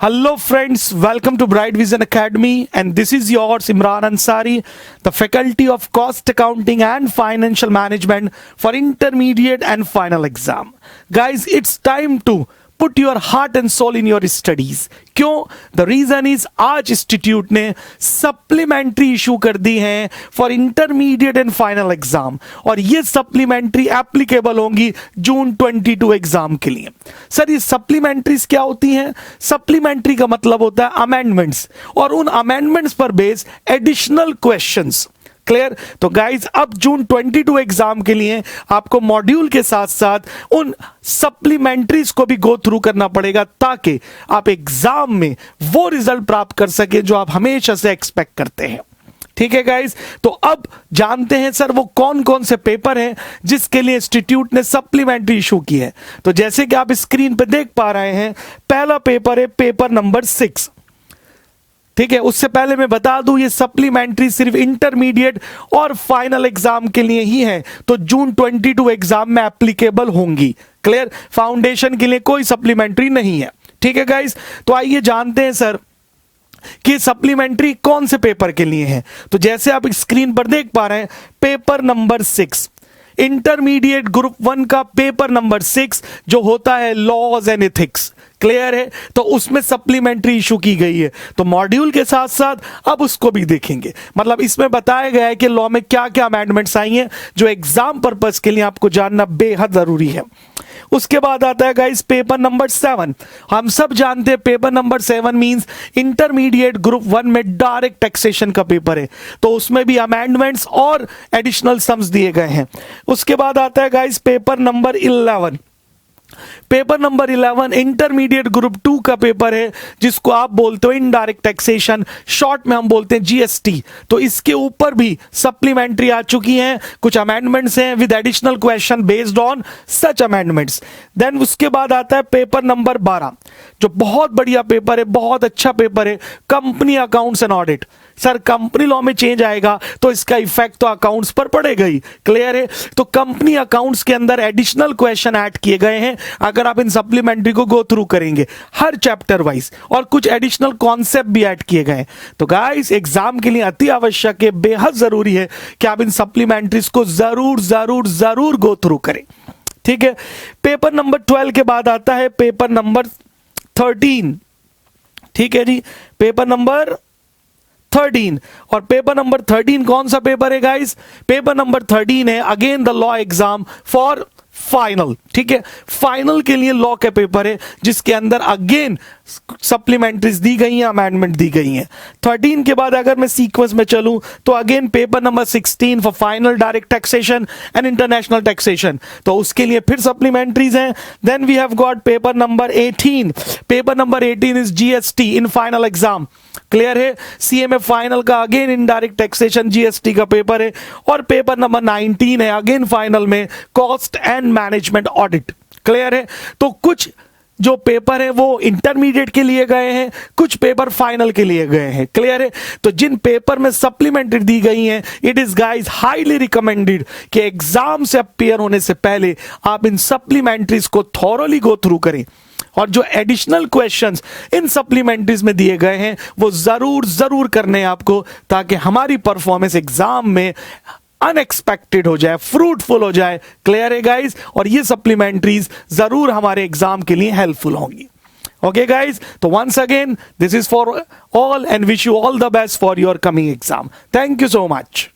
Hello friends, welcome to Bright Vision Academy, and this is yours Imran Ansari, the Faculty of Cost Accounting and Financial Management for intermediate and final exam. Guys, it's time to put your heart and soul in your studies. क्यों? The reason is आज institute ने supplementary issue कर दी हैं for intermediate and final exam, और ये supplementary applicable होंगी जून 22 exam के लिए। सर, ये सप्लीमेंट्रीज क्या होती हैं? सप्लीमेंट्री का मतलब होता है अमेंडमेंट्स, और उन अमेंडमेंट्स पर बेस एडिशनल क्वेश्चंस। क्लियर? तो गाइज, अब जून 22 एग्जाम के लिए आपको मॉड्यूल के साथ साथ उन सप्लीमेंट्रीज को भी गो थ्रू करना पड़ेगा, ताकि आप एग्जाम में वो रिजल्ट प्राप्त कर सके जो आप हमेशा से एक्सपेक्ट करते हैं। ठीक है गाइज, तो अब जानते हैं सर वो कौन कौन से पेपर हैं जिसके लिए इंस्टीट्यूट ने सप्लीमेंट्री इशू की है। तो जैसे कि आप स्क्रीन पर देख पा रहे हैं, पहला पेपर है पेपर नंबर 6। ठीक है, उससे पहले मैं बता दूं ये सप्लीमेंट्री सिर्फ इंटरमीडिएट और फाइनल एग्जाम के लिए ही है, तो जून 22 एग्जाम में एप्लीकेबल होंगी। क्लियर? फाउंडेशन के लिए कोई सप्लीमेंट्री नहीं है। ठीक है गाइस, तो आइए जानते हैं सर कि सप्लीमेंट्री कौन से पेपर के लिए है। तो जैसे आप स्क्रीन पर देख पा रहे हैं, पेपर नंबर 6 इंटरमीडिएट ग्रुप 1 का पेपर नंबर 6 जो होता है लॉज एंड एथिक्स। क्लियर है? तो उसमें सप्लीमेंट्री इशू की गई है, तो मॉड्यूल के साथ साथ अब उसको भी देखेंगे। मतलब इसमें बताया गया है कि लॉ में क्या क्या अमेंडमेंट्स आई हैं जो एग्जाम पर्पस के लिए आपको जानना बेहद जरूरी है। उसके बाद आता है गाइस पेपर नंबर 7। हम सब जानते हैं paper number 7 means intermediate group 1 में डायरेक्ट टैक्सेशन का पेपर है, तो उसमें भी अमेंडमेंट्स और एडिशनल सम्स दिए गए हैं। उसके बाद आता है guys paper number 11। Paper number 11 intermediate group 2 का पेपर है, जिसको आप बोलते हो इनडायरेक्ट टैक्सेशन, शॉर्ट में हम बोलते हैं जीएसटी। तो इसके ऊपर भी सप्लीमेंट्री आ चुकी हैं, कुछ अमेंडमेंट्स हैं with additional question based on such amendments. Then उसके बाद आता है पेपर नंबर 12 जो बहुत बढ़िया पेपर है, बहुत अच्छा पेपर है, company accounts and audit. Sir, company law में चेंज आएगा तो इसका इफेक्ट तो अकाउंट्स पर पड़ेगा ही। क्लियर है? तो कंपनी अकाउंट्स के अंदर एडिशनल क्वेश्चन ऐड किए गए हैं अगर आप इन सप्लीमेंट्री को गो थ्रू करेंगे हर चैप्टर वाइज, और कुछ एडिशनल कॉन्सेप्ट भी ऐड किए गए हैं। तो गाइस, एग्जाम के लिए अति आवश्यक है, बेहद जरूरी है कि आप इन सप्लीमेंट्रीज को जरूर जरूर जरूर गो थ्रू करें। ठीक है, पेपर नंबर 12 के बाद आता है पेपर नंबर 13। ठीक है जी, पेपर नंबर 13, और पेपर नंबर 13 कौन सा पेपर है गाइस? पेपर नंबर 13 है again the law exam for final. ठीक है, फाइनल के लिए लॉ का पेपर है जिसके अंदर अगेन सप्लीमेंट्रीज दी गई हैं, अमेंडमेंट दी गई हैं। 13 के बाद अगर मैं सीक्वेंस में चलूं तो again paper number 16 for final direct taxation and international taxation, तो उसके लिए फिर सप्लीमेंट्रीज हैं। Then we have got paper number 18। Paper number 18 is GST in final exam. Clear है? सीएमए फाइनल का अगेन इनडायरेक्ट टैक्सेशन जीएसटी का paper है, और पेपर नंबर 19 है अगेन फाइनल में cost and management audit. Clear है? तो कुछ जो पेपर है वो इंटरमीडिएट के लिए गए हैं, कुछ पेपर फाइनल के लिए गए हैं। क्लियर है? तो जिन पेपर में सप्लीमेंट्री दी गई हैं, it is guys highly recommended कि एग्जाम से अपीयर होने से पहले आप इन सप्लीमेंट्रीज को थॉरोली गो थ्रू करें, और जो एडिशनल क्वेश्चंस इन सप्लीमेंट्रीज में दिए गए हैं वो जरूर जरूर करने हैं आपको, ताकि हमारी परफॉर्मेंस एग्जाम में अनएक्सपेक्टेड हो जाए, फ्रूटफुल हो जाए। क्लियर है गाइस? और ये सप्लीमेंट्रीज जरूर हमारे एग्जाम के लिए हेल्पफुल होंगी। ओके गाइस, तो once again this is for all and wish you all the best for your coming exam. Thank you so much.